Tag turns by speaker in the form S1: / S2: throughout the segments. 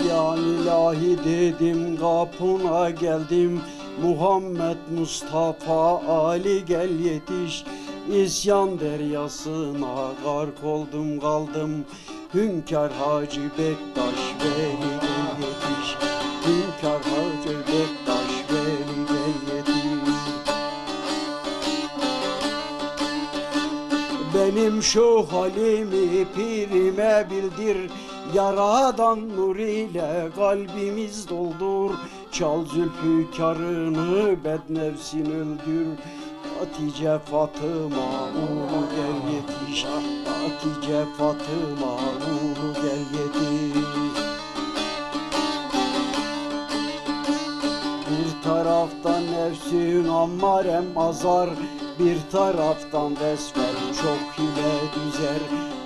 S1: Ya ilahi dedim kapına geldim, Muhammed Mustafa Ali gel yetiş. İsyan deryasına gark oldum kaldım, Hünkâr Hacı Bektaş Veli gel yetiş. Hünkâr Hacı Bektaş Veli gel yetiş. Benim şu halimi pirime bildir, Yaradan nur ile kalbimiz doldur. Çal zülfükarını bednefsin öldür. Hatice Fatıma ulu gel yetiş. Hatice Fatıma ulu gel yetiş. Bir taraftan nefsün ammarem azar, bir taraftan vesvel çok ile düzer.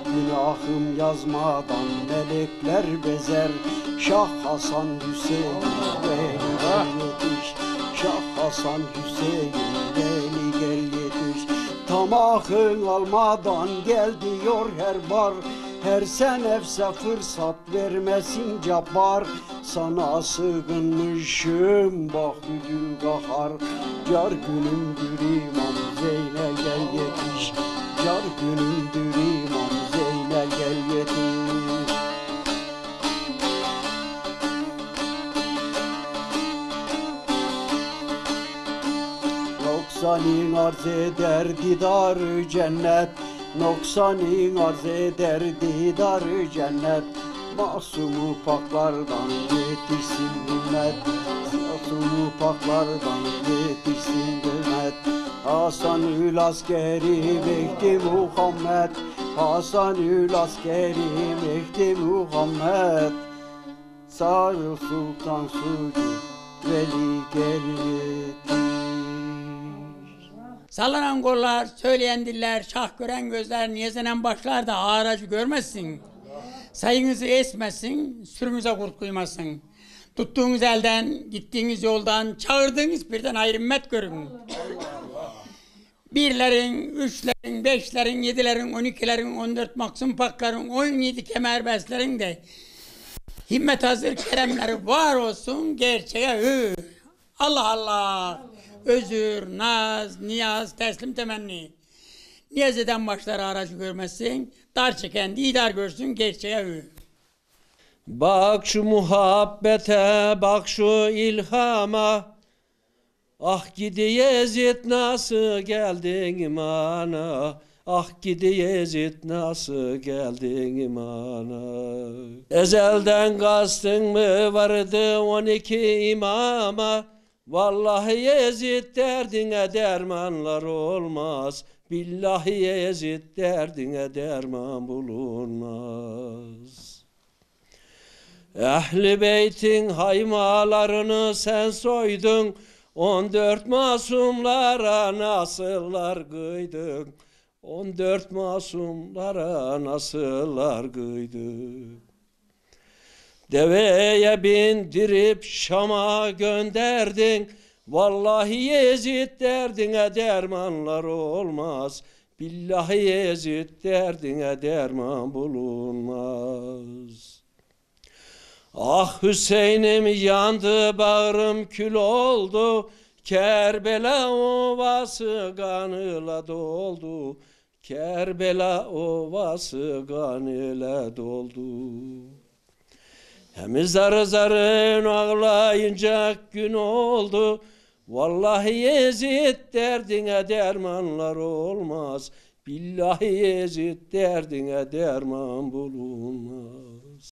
S1: Günahım yazmadan melekler bezer. Şah Hasan Hüseyin Veli gel yetiş. Şah Hasan Hüseyin Veli gel yetiş. Tamahın almadan gel diyor her bar, her sen nefse fırsat vermesin cabbar. Sana sığınmışım bak güdü kahar, Car günümdür İmam Zeynel gel yetiş. Car günümdür İmam Zeynel gel yetiş. Noksanın arz eder didarı cennet, Noksanın arz eder didarı cennet. Masumu paklardan yetişsin ümmet, Masumu paklardan yetişsin ümmet. Hasanül askeri Mehdi Muhammed, Hasanül askeri Mehdi Muhammed. Sarı Sultan Suudi Veli gel yetiş.
S2: Sallanan kollar, söyleyen diller, şah gören gözler, niyezenen başlar da ağracı görmezsin. Sayınızı esmesin, sürünüze kurt kuymasın. Tuttuğunuz elden, gittiğiniz yoldan, çağırdığınız birden hayrimmet görün. Birlerin, üçlerin, beşlerin, yedilerin, 12'lerin, 14 maksum pakların, 17 kemerbestlerin de himmet hazır keremleri var olsun gerçeğe hü. Allah Allah! Özür, naz, niyaz, teslim temenni. Niyaz eden başları aracı görmezsin, dar çeken didar görsün gerçeğe hü.
S3: Bak şu muhabbete, bak şu ilhama, ah gidi Yezid nasıl geldin imana, ah gidi Yezid nasıl geldin imana. Ezelden kastın mı vardı 12 imama, vallahi Yezid derdine dermanlar olmaz, billahi Yezid derdine derman bulunmaz. Ehl-i Beyt'in haymalarını sen soydun, 14 masumlara nasıllar kıydın, 14 masumlara nasıllar kıydın. Deveye bindirip Şam'a gönderdin, vallahi Yezid derdine dermanlar olmaz, billahi Yezid derdine derman bulunmaz. Ah Hüseyin'im yandı, bağrım kül oldu, Kerbela ovası kanıyla doldu, Kerbela ovası kanıyla doldu. Hem zarı zarın ağlayınca gün oldu, vallahi Yezid derdine dermanlar olmaz, billahi Yezid derdine derman bulunmaz.